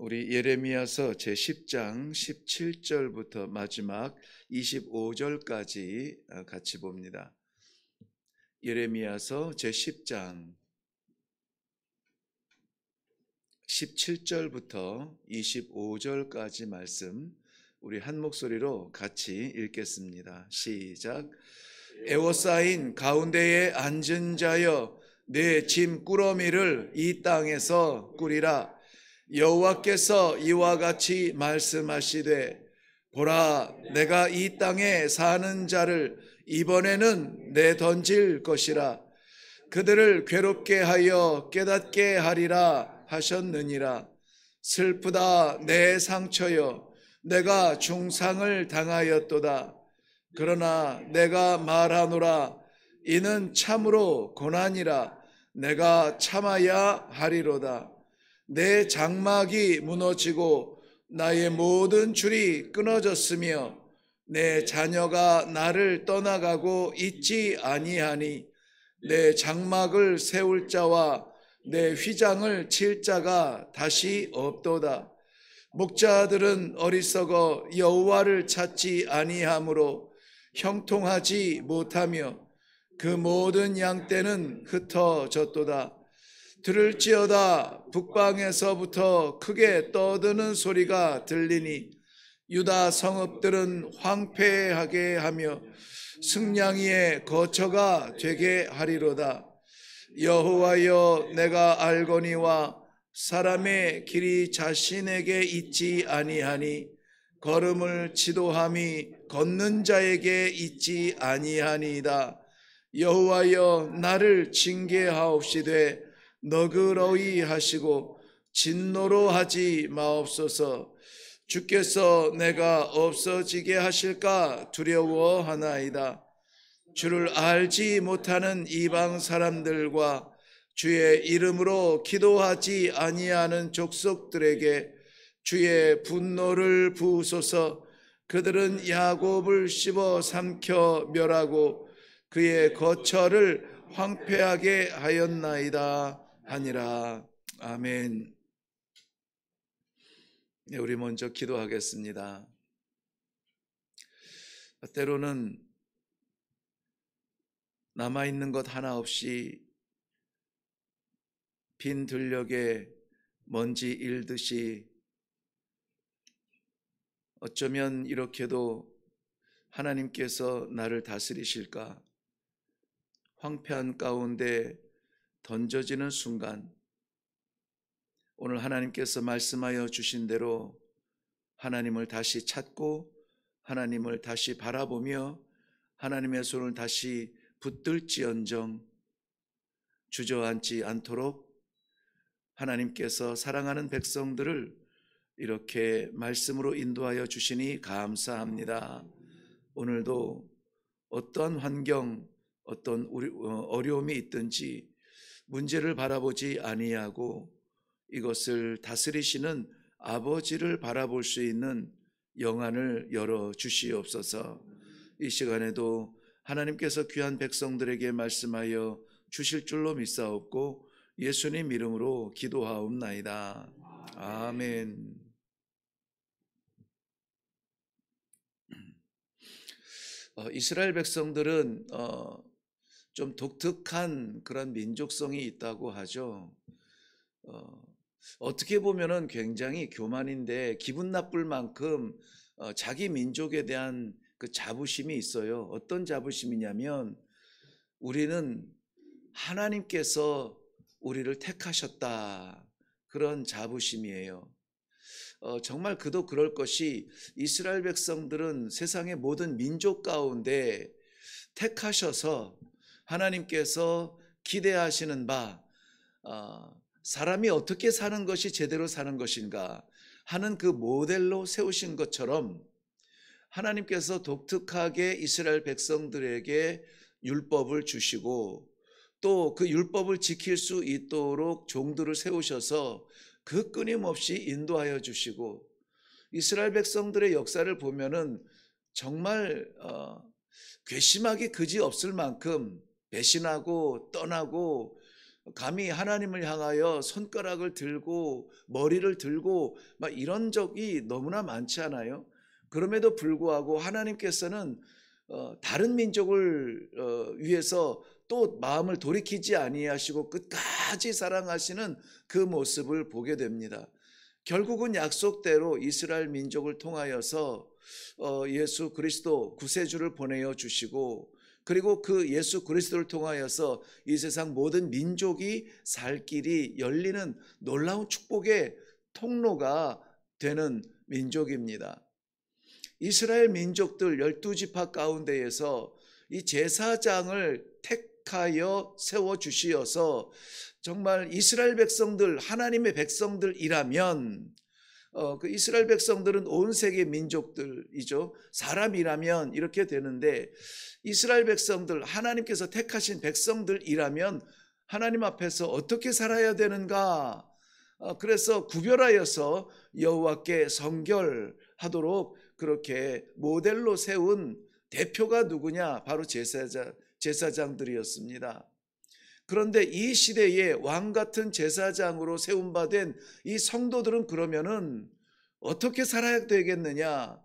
우리 예레미야서 제10장 17절부터 마지막 25절까지 같이 봅니다. 예레미야서 제10장 17절부터 25절까지 말씀 우리 한 목소리로 같이 읽겠습니다. 시작. 에워싸인 가운데에 앉은 자여, 내 짐 꾸러미를 이 땅에서 꾸리라. 여호와께서 이와 같이 말씀하시되, 보라, 내가 이 땅에 사는 자를 이번에는 내던질 것이라. 그들을 괴롭게 하여 깨닫게 하리라 하셨느니라. 슬프다 내 상처여, 내가 중상을 당하였도다. 그러나 내가 말하노라, 이는 참으로 고난이라. 내가 참아야 하리로다. 내 장막이 무너지고 나의 모든 줄이 끊어졌으며 내 자녀가 나를 떠나가고 있지 아니하니, 내 장막을 세울 자와 내 휘장을 칠 자가 다시 없도다. 목자들은 어리석어 여호와를 찾지 아니하므로 형통하지 못하며 그 모든 양떼는 흩어졌도다. 들을지어다 북방에서부터 크게 떠드는 소리가 들리니 유다 성읍들은 황폐하게 하며 승냥이의 거처가 되게 하리로다. 여호와여, 내가 알거니와 사람의 길이 자신에게 있지 아니하니 걸음을 지도함이 걷는 자에게 있지 아니하니이다. 여호와여, 나를 징계하옵시되 너그러이 하시고 진노로 하지 마옵소서. 주께서 내가 없어지게 하실까 두려워하나이다. 주를 알지 못하는 이방 사람들과 주의 이름으로 기도하지 아니하는 족속들에게 주의 분노를 부으소서. 그들은 야곱을 씹어 삼켜 멸하고 그의 거처를 황폐하게 하였나이다 하니라. 아멘. 네, 우리 먼저 기도하겠습니다. 때로는 남아있는 것 하나 없이 빈 들녘에 먼지 일듯이 어쩌면 이렇게도 하나님께서 나를 다스리실까? 황폐한 가운데 던져지는 순간, 오늘 하나님께서 말씀하여 주신 대로 하나님을 다시 찾고 하나님을 다시 바라보며 하나님의 손을 다시 붙들지언정 주저앉지 않도록 하나님께서 사랑하는 백성들을 이렇게 말씀으로 인도하여 주시니 감사합니다. 오늘도 어떤 환경, 어떤 어려움이 있든지 문제를 바라보지 아니하고 이것을 다스리시는 아버지를 바라볼 수 있는 영안을 열어 주시옵소서. 이 시간에도 하나님께서 귀한 백성들에게 말씀하여 주실 줄로 믿사옵고 예수님 이름으로 기도하옵나이다. 아멘. 이스라엘 백성들은 좀 독특한 그런 민족성이 있다고 하죠. 어떻게 보면은 굉장히 교만인데 기분 나쁠 만큼 자기 민족에 대한 그 자부심이 있어요. 어떤 자부심이냐면 우리는 하나님께서 우리를 택하셨다, 그런 자부심이에요. 정말 그도 그럴 것이 이스라엘 백성들은 세상의 모든 민족 가운데 택하셔서 하나님께서 기대하시는 바, 사람이 어떻게 사는 것이 제대로 사는 것인가 하는 그 모델로 세우신 것처럼 하나님께서 독특하게 이스라엘 백성들에게 율법을 주시고 또 그 율법을 지킬 수 있도록 종들을 세우셔서 그 끊임없이 인도하여 주시고, 이스라엘 백성들의 역사를 보면은 정말 괘씸하기 그지 없을 만큼 배신하고 떠나고 감히 하나님을 향하여 손가락을 들고 머리를 들고 막 이런 적이 너무나 많지 않아요? 그럼에도 불구하고 하나님께서는 다른 민족을 위해서 또 마음을 돌이키지 아니하시고 끝까지 사랑하시는 그 모습을 보게 됩니다. 결국은 약속대로 이스라엘 민족을 통하여서 예수 그리스도 구세주를 보내어 주시고, 그리고 그 예수 그리스도를 통하여서 이 세상 모든 민족이 살 길이 열리는 놀라운 축복의 통로가 되는 민족입니다. 이스라엘 민족들 12지파 가운데에서 이 제사장을 택하여 세워주시어서 정말 이스라엘 백성들, 하나님의 백성들이라면, 그 이스라엘 백성들은 온 세계 민족들이죠. 사람이라면 이렇게 되는데, 이스라엘 백성들, 하나님께서 택하신 백성들이라면 하나님 앞에서 어떻게 살아야 되는가? 그래서 구별하여서 여호와께 성결하도록 그렇게 모델로 세운 대표가 누구냐? 바로 제사장들이었습니다. 그런데 이 시대에 왕 같은 제사장으로 세움받은 이 성도들은 그러면은 어떻게 살아야 되겠느냐?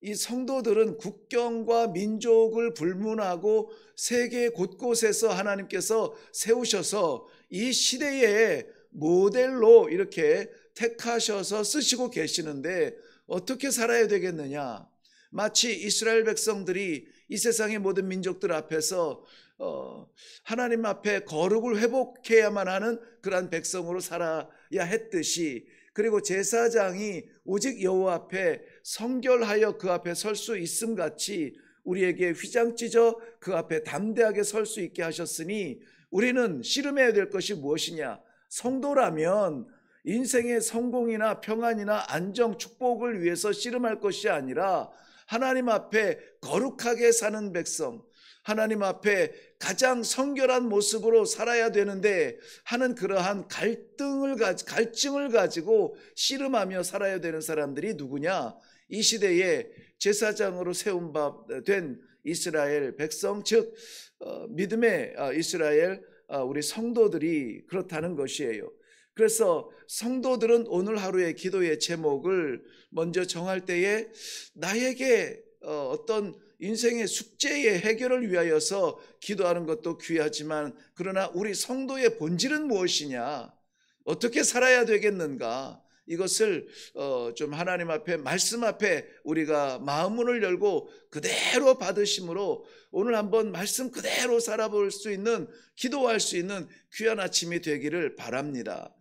이 성도들은 국경과 민족을 불문하고 세계 곳곳에서 하나님께서 세우셔서 이 시대의 모델로 이렇게 택하셔서 쓰시고 계시는데 어떻게 살아야 되겠느냐? 마치 이스라엘 백성들이 이 세상의 모든 민족들 앞에서 하나님 앞에 거룩을 회복해야만 하는 그러한 백성으로 살아야 했듯이, 그리고 제사장이 오직 여호와 앞에 성결하여 그 앞에 설 수 있음 같이 우리에게 휘장 찢어 그 앞에 담대하게 설 수 있게 하셨으니, 우리는 씨름해야 될 것이 무엇이냐? 성도라면 인생의 성공이나 평안이나 안정, 축복을 위해서 씨름할 것이 아니라 하나님 앞에 거룩하게 사는 백성, 하나님 앞에 가장 성결한 모습으로 살아야 되는데 하는 그러한 갈증을 가지고 씨름하며 살아야 되는 사람들이 누구냐? 이 시대에 제사장으로 세움된 이스라엘 백성, 즉 믿음의 이스라엘 우리 성도들이 그렇다는 것이에요. 그래서 성도들은 오늘 하루의 기도의 제목을 먼저 정할 때에 나에게 어떤 인생의 숙제의 해결을 위하여서 기도하는 것도 귀하지만, 그러나 우리 성도의 본질은 무엇이냐? 어떻게 살아야 되겠는가? 이것을 좀 하나님 앞에, 말씀 앞에 우리가 마음문을 열고 그대로 받으심으로 오늘 한번 말씀 그대로 살아볼 수 있는, 기도할 수 있는 귀한 아침이 되기를 바랍니다.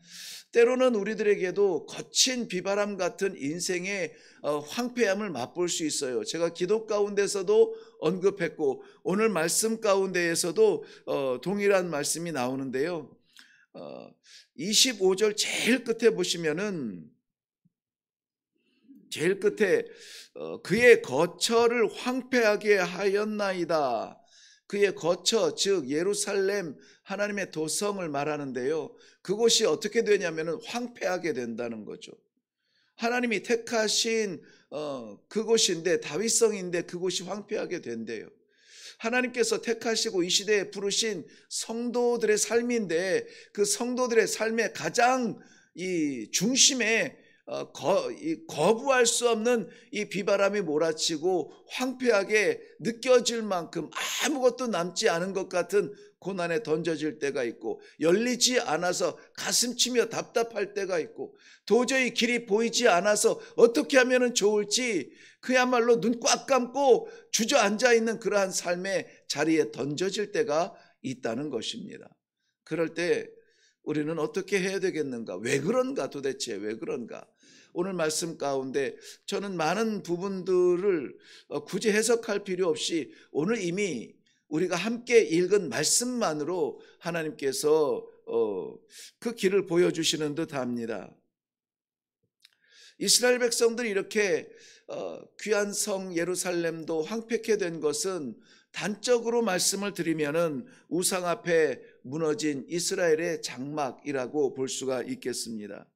때로는 우리들에게도 거친 비바람 같은 인생의 황폐함을 맛볼 수 있어요. 제가 기도 가운데서도 언급했고 오늘 말씀 가운데에서도 동일한 말씀이 나오는데요. 25절 제일 끝에 보시면은, 제일 끝에 그의 거처를 황폐하게 하였나이다. 그의 거처, 즉 예루살렘 하나님의 도성을 말하는데요. 그곳이 어떻게 되냐면은 황폐하게 된다는 거죠. 하나님이 택하신 그곳인데, 다윗성인데 그곳이 황폐하게 된대요. 하나님께서 택하시고 이 시대에 부르신 성도들의 삶인데, 그 성도들의 삶의 가장 이 중심에 거부할 수 없는 이 비바람이 몰아치고 황폐하게 느껴질 만큼 아무것도 남지 않은 것 같은 고난에 던져질 때가 있고, 열리지 않아서 가슴치며 답답할 때가 있고, 도저히 길이 보이지 않아서 어떻게 하면 좋을지 그야말로 눈 꽉 감고 주저앉아 있는 그러한 삶의 자리에 던져질 때가 있다는 것입니다. 그럴 때 우리는 어떻게 해야 되겠는가? 왜 그런가? 도대체 왜 그런가? 오늘 말씀 가운데 저는 많은 부분들을 굳이 해석할 필요 없이 오늘 이미 우리가 함께 읽은 말씀만으로 하나님께서 그 길을 보여주시는 듯 합니다. 이스라엘 백성들이 이렇게 귀한 성 예루살렘도 황폐케 된 것은 단적으로 말씀을 드리면은 우상 앞에 무너진 이스라엘의 장막이라고 볼 수가 있겠습니다.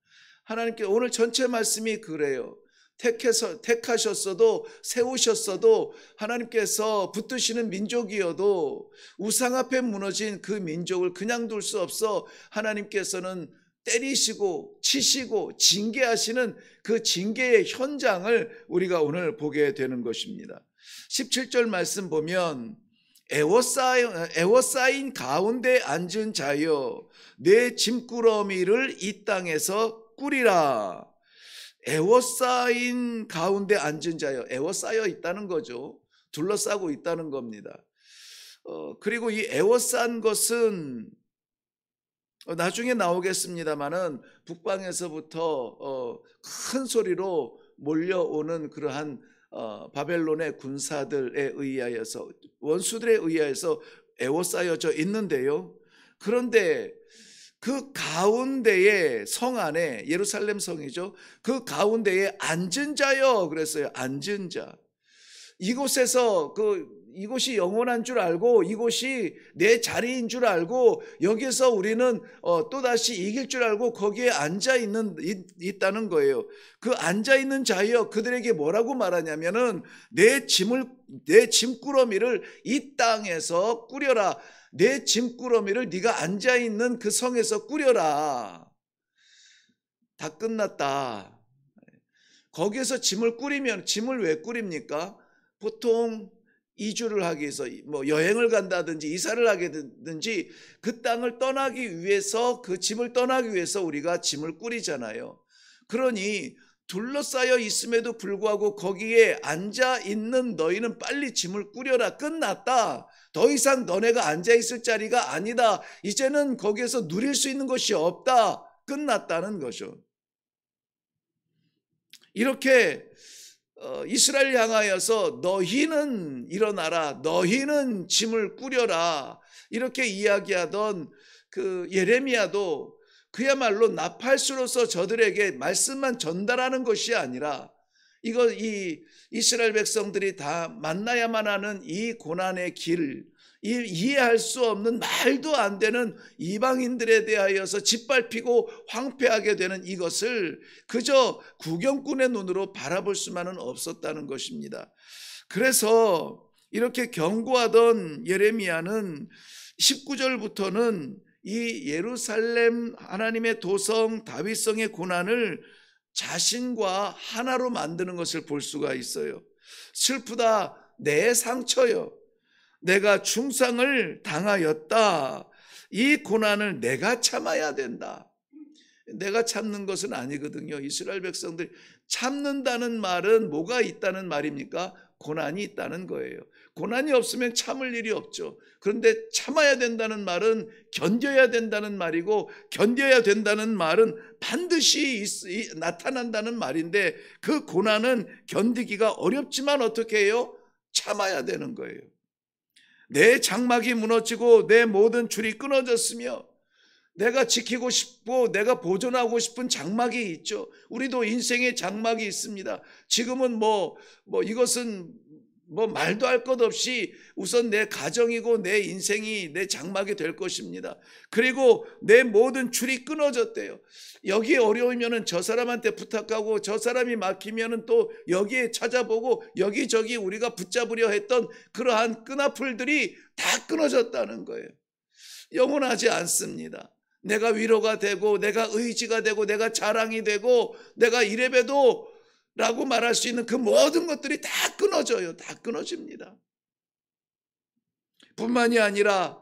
하나님께 오늘 전체 말씀이 그래요. 택하셨어도 세우셨어도 하나님께서 붙드시는 민족이어도 우상 앞에 무너진 그 민족을 그냥 둘 수 없어 하나님께서는 때리시고 치시고 징계하시는 그 징계의 현장을 우리가 오늘 보게 되는 것입니다. 17절 말씀 보면 애워싸인 가운데 앉은 자여 내 짐꾸러미를 이 땅에서 꾸리라. 애워싸인 가운데 앉은 자여, 애워싸여 있다는 거죠. 둘러싸고 있다는 겁니다. 그리고 이 애워싼 것은 나중에 나오겠습니다마는 북방에서부터 큰 소리로 몰려오는 그러한 바벨론의 군사들에 의하여서, 원수들에 의하여서 애워싸여져 있는데요. 그런데 그 가운데에 성 안에, 예루살렘 성이죠, 그 가운데에 앉은 자여 그랬어요. 앉은 자. 이곳에서 이곳이 영원한 줄 알고 이곳이 내 자리인 줄 알고 여기서 우리는 또다시 이길 줄 알고 거기에 있다는 거예요. 그 앉아있는 자여, 그들에게 뭐라고 말하냐면은 내 짐꾸러미를 이 땅에서 꾸려라. 내 짐꾸러미를 네가 앉아있는 그 성에서 꾸려라. 다 끝났다. 거기에서 짐을 꾸리면, 짐을 왜 꾸립니까? 보통 이주를 하기 위해서, 뭐 여행을 간다든지 이사를 하게 되든지 그 땅을 떠나기 위해서, 그 짐을 떠나기 위해서 우리가 짐을 꾸리잖아요. 그러니 둘러싸여 있음에도 불구하고 거기에 앉아 있는 너희는 빨리 짐을 꾸려라. 끝났다. 더 이상 너네가 앉아 있을 자리가 아니다. 이제는 거기에서 누릴 수 있는 것이 없다. 끝났다는 거죠. 이렇게 이스라엘 향하여서 너희는 일어나라, 너희는 짐을 꾸려라, 이렇게 이야기하던 그 예레미야도 그야말로 나팔수로서 저들에게 말씀만 전달하는 것이 아니라 이 이스라엘 백성들이 다 만나야만 하는 이 고난의 길, 이해할 수 없는 말도 안 되는 이방인들에 대하여서 짓밟히고 황폐하게 되는 이것을 그저 구경꾼의 눈으로 바라볼 수만은 없었다는 것입니다. 그래서 이렇게 경고하던 예레미야는 19절부터는 이 예루살렘 하나님의 도성 다윗성의 고난을 자신과 하나로 만드는 것을 볼 수가 있어요. 슬프다, 내 상처요. 내가 중상을 당하였다. 이 고난을 내가 참아야 된다. 내가 참는 것은 아니거든요. 이스라엘 백성들이 참는다는 말은 뭐가 있다는 말입니까? 고난이 있다는 거예요. 고난이 없으면 참을 일이 없죠. 그런데 참아야 된다는 말은 견뎌야 된다는 말이고, 견뎌야 된다는 말은 반드시 나타난다는 말인데, 그 고난은 견디기가 어렵지만 어떻게 해요? 참아야 되는 거예요. 내 장막이 무너지고 내 모든 줄이 끊어졌으며 내가 지키고 싶고 내가 보존하고 싶은 장막이 있죠. 우리도 인생의 장막이 있습니다. 지금은 이것은 말도 할 것 없이 우선 내 가정이고 내 인생이 내 장막이 될 것입니다. 그리고 내 모든 줄이 끊어졌대요. 여기에 어려우면은 저 사람한테 부탁하고 저 사람이 막히면은 또 여기에 찾아보고 여기저기 우리가 붙잡으려 했던 그러한 끈아풀들이 다 끊어졌다는 거예요. 영원하지 않습니다. 내가 위로가 되고 내가 의지가 되고 내가 자랑이 되고 내가 이래봬도 라고 말할 수 있는 그 모든 것들이 다 끊어져요. 다 끊어집니다. 뿐만이 아니라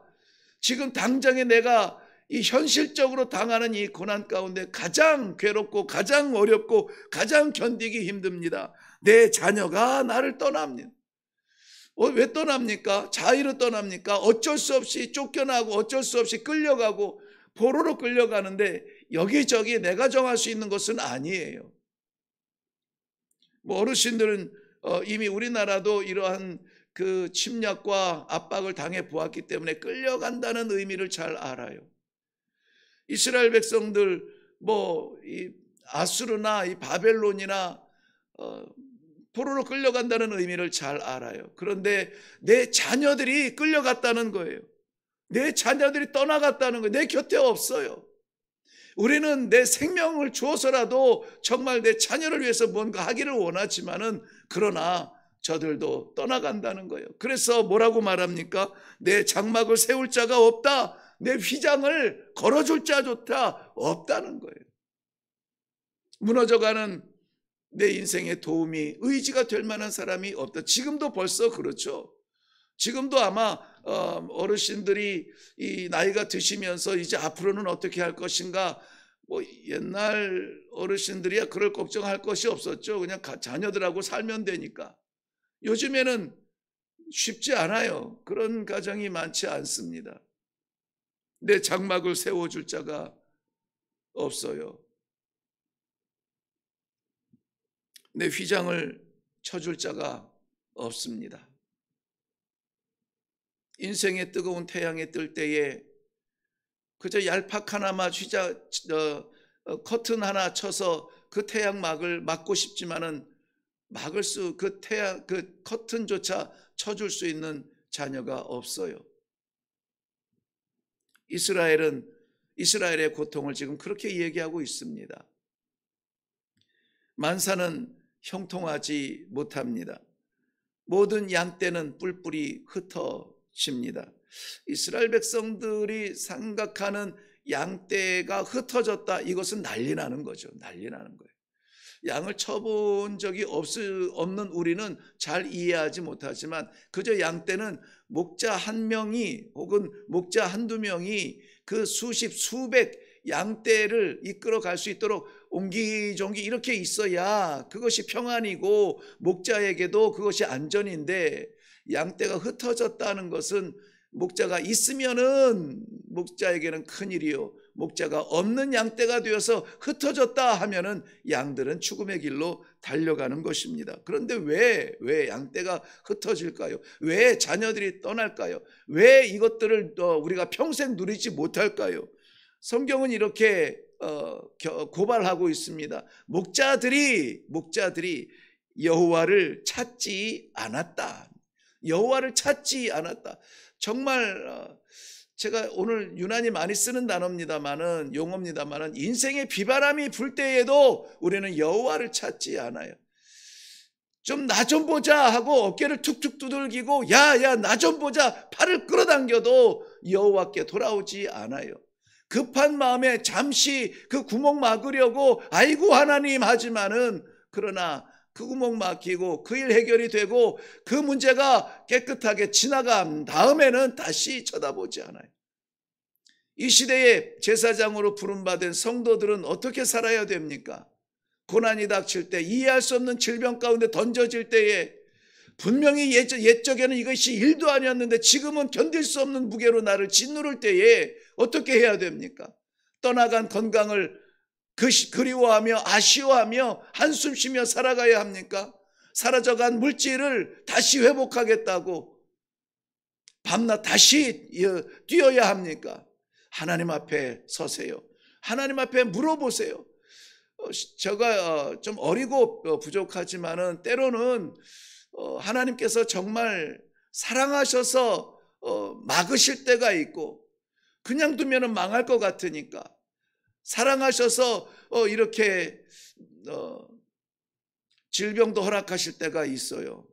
지금 당장에 내가 이 현실적으로 당하는 이 고난 가운데 가장 괴롭고 가장 어렵고 가장 견디기 힘듭니다. 내 자녀가 나를 떠납니다. 왜 떠납니까? 자의로 떠납니까? 어쩔 수 없이 쫓겨나고 어쩔 수 없이 끌려가고 포로로 끌려가는데 여기저기 내가 정할 수 있는 것은 아니에요. 어르신들은 이미 우리나라도 이러한 그 침략과 압박을 당해 보았기 때문에 끌려간다는 의미를 잘 알아요. 이스라엘 백성들 이 아수르나 이 바벨론이나 포로로 끌려간다는 의미를 잘 알아요. 그런데 내 자녀들이 끌려갔다는 거예요. 내 자녀들이 떠나갔다는 거예요. 내 곁에 없어요. 우리는 내 생명을 주어서라도 정말 내 자녀를 위해서 뭔가 하기를 원하지만은 그러나 저들도 떠나간다는 거예요. 그래서 뭐라고 말합니까? 내 장막을 세울 자가 없다. 내 휘장을 걸어줄 자조차 없다는 거예요. 무너져가는 내 인생의 도움이 의지가 될 만한 사람이 없다. 지금도 벌써 그렇죠. 지금도 아마 어르신들이 이 나이가 드시면서 이제 앞으로는 어떻게 할 것인가, 뭐 옛날 어르신들이야 그럴 걱정할 것이 없었죠. 그냥 자녀들하고 살면 되니까. 요즘에는 쉽지 않아요. 그런 가정이 많지 않습니다. 내 장막을 세워줄 자가 없어요. 내 휘장을 쳐줄 자가 없습니다. 인생의 뜨거운 태양이 뜰 때에 그저 얄팍 하나만 커튼 하나 쳐서 그 태양막을 막고 싶지만은 그 커튼조차 쳐줄 수 있는 자녀가 없어요. 이스라엘의 고통을 지금 그렇게 얘기하고 있습니다. 만사는 형통하지 못합니다. 모든 양떼는 뿔뿔이 흩어집니다. 이스라엘 백성들이 생각하는 양떼가 흩어졌다, 이것은 난리 나는 거죠. 난리 나는 거예요. 양을 쳐본 적이 없는 우리는 잘 이해하지 못하지만 그저 양떼는 목자 한 명이 혹은 목자 한두 명이 그 수백 양떼를 이끌어 갈 수 있도록 옹기종기 이렇게 있어야 그것이 평안이고 목자에게도 그것이 안전인데, 양떼가 흩어졌다는 것은 목자가 있으면은 목자에게는 큰일이요, 목자가 없는 양떼가 되어서 흩어졌다 하면은 양들은 죽음의 길로 달려가는 것입니다. 그런데 왜 양떼가 흩어질까요? 왜 자녀들이 떠날까요? 왜 이것들을 우리가 평생 누리지 못할까요? 성경은 이렇게 고발하고 있습니다. 목자들이 여호와를 찾지 않았다. 여호와를 찾지 않았다. 정말 제가 오늘 유난히 많이 쓰는 단어입니다만은, 용어입니다만은, 인생의 비바람이 불 때에도 우리는 여호와를 찾지 않아요. 좀 나 좀 보자 하고 어깨를 툭툭 두들기고 야 나 좀 보자 팔을 끌어당겨도 여호와께 돌아오지 않아요. 급한 마음에 잠시 그 구멍 막으려고 아이고 하나님 하지만은, 그러나 그 구멍 막히고 그 일 해결이 되고 그 문제가 깨끗하게 지나간 다음에는 다시 쳐다보지 않아요. 이 시대에 제사장으로 부름받은 성도들은 어떻게 살아야 됩니까? 고난이 닥칠 때, 이해할 수 없는 질병 가운데 던져질 때에, 분명히 옛적에는 이것이 일도 아니었는데 지금은 견딜 수 없는 무게로 나를 짓누를 때에 어떻게 해야 됩니까? 떠나간 건강을 그리워하며 아쉬워하며 한숨 쉬며 살아가야 합니까? 사라져간 물질을 다시 회복하겠다고 밤낮 다시 뛰어야 합니까? 하나님 앞에 서세요. 하나님 앞에 물어보세요. 제가 좀 어리고 부족하지만은 때로는 하나님께서 정말 사랑하셔서 막으실 때가 있고, 그냥 두면은 망할 것 같으니까 사랑하셔서 이렇게 질병도 허락하실 때가 있어요.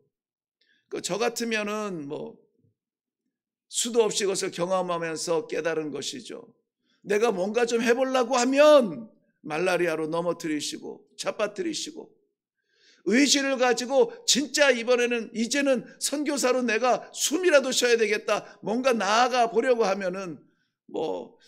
저 같으면은 뭐 수도 없이 그것을 경험하면서 깨달은 것이죠. 내가 뭔가 좀 해보려고 하면 말라리아로 넘어뜨리시고 잡아뜨리시고, 의지를 가지고 진짜 이제는 선교사로 내가 숨이라도 쉬어야 되겠다, 뭔가 나아가 보려고 하면은 뭐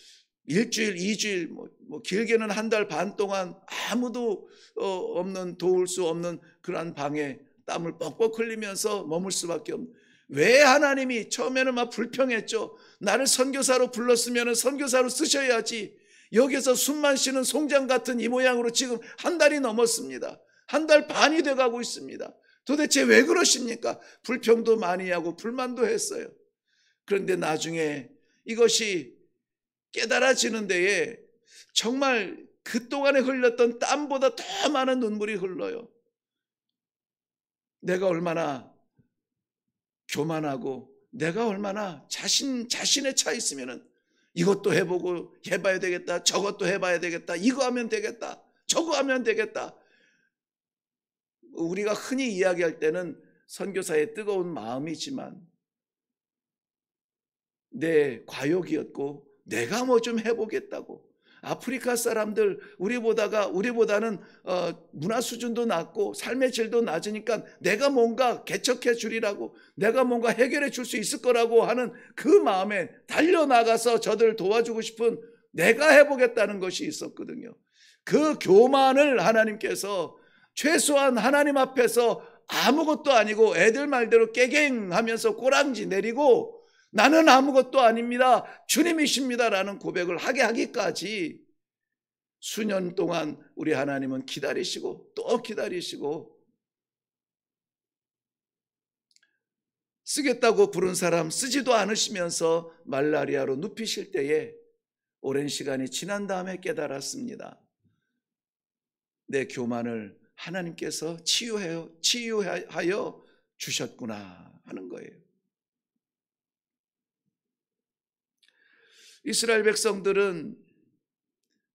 일주일, 2주일, 뭐 길게는 한 달 반 동안 아무도 없는, 도울 수 없는 그러한 방에 땀을 뻑뻑 흘리면서 머물 수밖에 없는. 왜 하나님이 처음에는 막 불평했죠. 나를 선교사로 불렀으면 선교사로 쓰셔야지. 여기서 숨만 쉬는 송장 같은 이 모양으로 지금 한 달이 넘었습니다. 한 달 반이 돼가고 있습니다. 도대체 왜 그러십니까? 불평도 많이 하고 불만도 했어요. 그런데 나중에 이것이 깨달아지는 데에 정말 그동안에 흘렸던 땀보다 더 많은 눈물이 흘러요. 내가 얼마나 교만하고 내가 얼마나 자신에 차 있으면은 이것도 해보고 해봐야 되겠다. 저것도 해봐야 되겠다. 이거 하면 되겠다. 저거 하면 되겠다. 우리가 흔히 이야기할 때는 선교사의 뜨거운 마음이지만 내 과욕이었고 내가 뭐 좀 해보겠다고. 아프리카 사람들 우리보다는 문화 수준도 낮고 삶의 질도 낮으니까 내가 뭔가 개척해 주리라고, 내가 뭔가 해결해 줄 수 있을 거라고 하는 그 마음에 달려나가서 저들을 도와주고 싶은 내가 해보겠다는 것이 있었거든요. 그 교만을 하나님께서 최소한 하나님 앞에서 아무것도 아니고 애들 말대로 깨갱하면서 꼬랑지 내리고 나는 아무것도 아닙니다, 주님이십니다라는 고백을 하게 하기까지 수년 동안 우리 하나님은 기다리시고 또 기다리시고, 쓰겠다고 부른 사람 쓰지도 않으시면서 말라리아로 눕히실 때에 오랜 시간이 지난 다음에 깨달았습니다. 내 교만을 하나님께서 치유하여 주셨구나 하는 거예요. 이스라엘 백성들은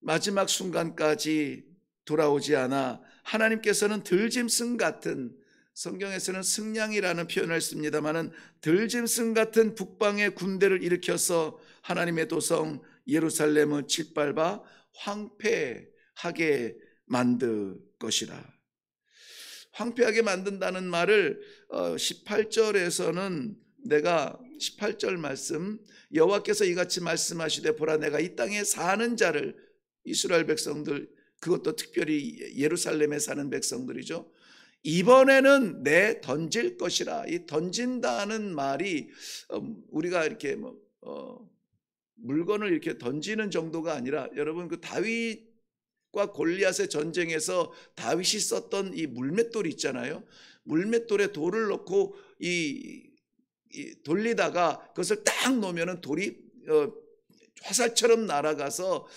마지막 순간까지 돌아오지 않아 하나님께서는 들짐승 같은, 성경에서는 승냥이라는 표현을 씁니다마는 들짐승 같은 북방의 군대를 일으켜서 하나님의 도성 예루살렘을 짓밟아 황폐하게 만들 것이라. 황폐하게 만든다는 말을 18절에서는 내가 18절 말씀, 여호와께서 이같이 말씀하시되 보라 내가 이 땅에 사는 자를, 이스라엘 백성들, 그것도 특별히 예루살렘에 사는 백성들이죠, 이번에는 내 던질 것이라. 이 던진다는 말이 우리가 이렇게 물건을 이렇게 던지는 정도가 아니라, 여러분 그 다윗과 골리앗의 전쟁에서 다윗이 썼던 이 물맷돌 있잖아요. 물맷돌에 돌을 넣고 돌리다가 그것을 딱 놓으면은 돌이 화살처럼 날아가서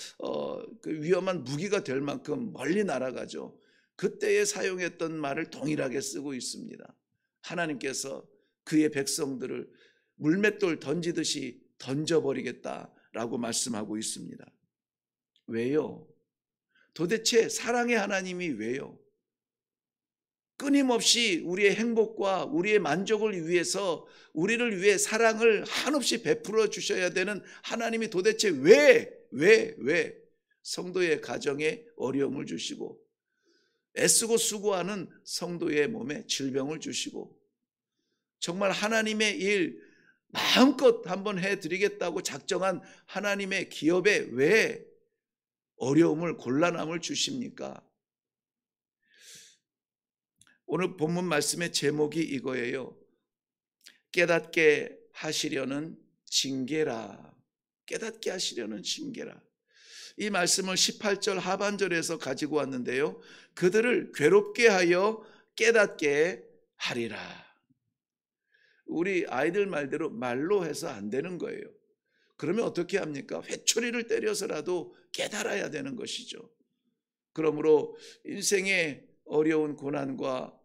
그 위험한 무기가 될 만큼 멀리 날아가죠. 그때에 사용했던 말을 동일하게 쓰고 있습니다. 하나님께서 그의 백성들을 물맷돌 던지듯이 던져버리겠다라고 말씀하고 있습니다. 왜요? 도대체 사랑의 하나님이 왜요? 끊임없이 우리의 행복과 우리의 만족을 위해서 우리를 위해 사랑을 한없이 베풀어 주셔야 되는 하나님이 도대체 왜 성도의 가정에 어려움을 주시고 애쓰고 수고하는 성도의 몸에 질병을 주시고 정말 하나님의 일 마음껏 한번 해드리겠다고 작정한 하나님의 기업에 왜 어려움을, 곤란함을 주십니까? 오늘 본문 말씀의 제목이 이거예요. 깨닫게 하시려는 징계라. 깨닫게 하시려는 징계라. 이 말씀을 18절 하반절에서 가지고 왔는데요, 그들을 괴롭게 하여 깨닫게 하리라. 우리 아이들 말대로 말로 해서 안 되는 거예요. 그러면 어떻게 합니까? 회초리를 때려서라도 깨달아야 되는 것이죠. 그러므로 인생의 어려운 고난과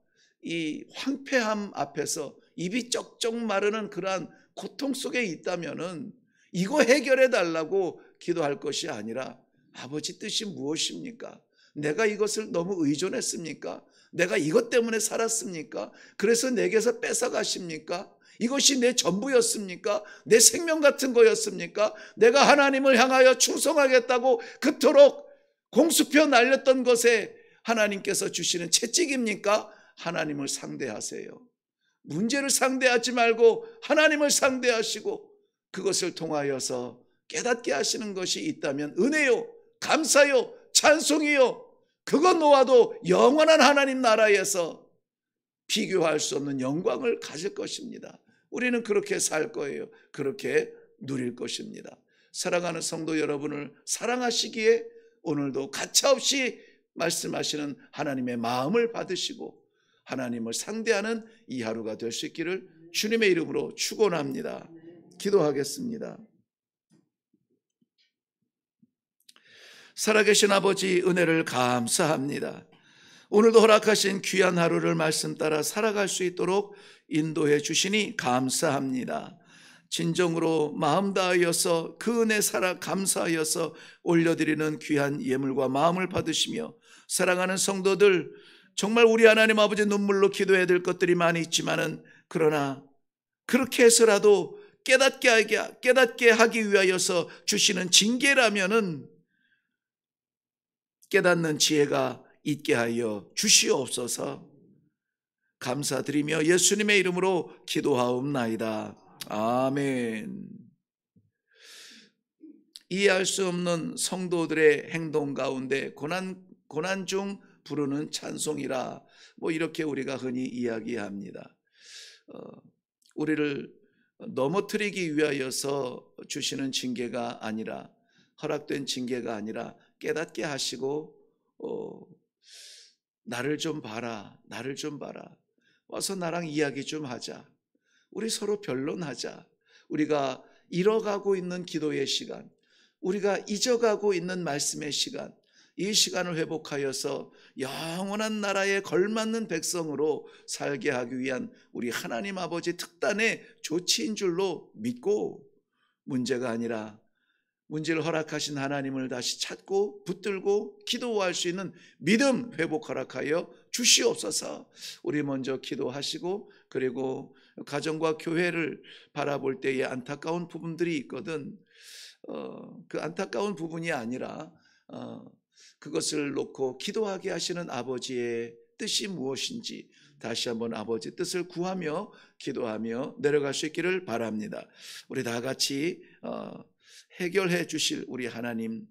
이 황폐함 앞에서 입이 쩍쩍 마르는 그러한 고통 속에 있다면은 이거 해결해 달라고 기도할 것이 아니라, 아버지 뜻이 무엇입니까? 내가 이것을 너무 의존했습니까? 내가 이것 때문에 살았습니까? 그래서 내게서 뺏어가십니까? 이것이 내 전부였습니까? 내 생명 같은 거였습니까? 내가 하나님을 향하여 충성하겠다고 그토록 공수표 날렸던 것에 하나님께서 주시는 채찍입니까? 하나님을 상대하세요. 문제를 상대하지 말고 하나님을 상대하시고 그것을 통하여서 깨닫게 하시는 것이 있다면 은혜요, 감사요, 찬송이요, 그것 놓아도 영원한 하나님 나라에서 비교할 수 없는 영광을 가질 것입니다. 우리는 그렇게 살 거예요. 그렇게 누릴 것입니다. 사랑하는 성도 여러분을 사랑하시기에 오늘도 가차없이 말씀하시는 하나님의 마음을 받으시고 하나님을 상대하는 이 하루가 될 수 있기를 주님의 이름으로 축원합니다. 기도하겠습니다. 살아계신 아버지, 은혜를 감사합니다. 오늘도 허락하신 귀한 하루를 말씀 따라 살아갈 수 있도록 인도해 주시니 감사합니다. 진정으로 마음 다하여서 그 은혜 살아 감사하여서 올려드리는 귀한 예물과 마음을 받으시며, 사랑하는 성도들, 정말 우리 하나님 아버지 눈물로 기도해야 될 것들이 많이 있지만은, 그러나 그렇게 해서라도 깨닫게 하기 위하여서 주시는 징계라면은 깨닫는 지혜가 있게 하여 주시옵소서. 감사드리며 예수님의 이름으로 기도하옵나이다. 아멘. 이해할 수 없는 성도들의 행동 가운데 고난 중 부르는 찬송이라, 이렇게 우리가 흔히 이야기합니다. 우리를 넘어뜨리기 위하여서 주시는 징계가 아니라, 허락된 징계가 아니라 깨닫게 하시고, 나를 좀 봐라, 나를 좀 봐라, 와서 나랑 이야기 좀 하자, 우리 서로 변론하자, 우리가 잃어가고 있는 기도의 시간, 우리가 잊어가고 있는 말씀의 시간, 이 시간을 회복하여서 영원한 나라에 걸맞는 백성으로 살게 하기 위한 우리 하나님 아버지 특단의 조치인 줄로 믿고, 문제가 아니라 문제를 허락하신 하나님을 다시 찾고 붙들고 기도할 수 있는 믿음 회복 허락하여 주시옵소서. 우리 먼저 기도하시고, 그리고 가정과 교회를 바라볼 때에 안타까운 부분들이 있거든. 그 안타까운 부분이 아니라 그것을 놓고 기도하게 하시는 아버지의 뜻이 무엇인지 다시 한번 아버지 뜻을 구하며 기도하며 내려갈 수 있기를 바랍니다. 우리 다 같이 해결해 주실 우리 하나님,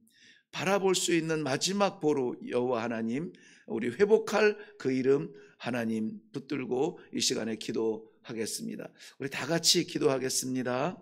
바라볼 수 있는 마지막 보루 여호와 하나님, 우리 회복할 그 이름 하나님 붙들고 이 시간에 기도하겠습니다. 우리 다 같이 기도하겠습니다.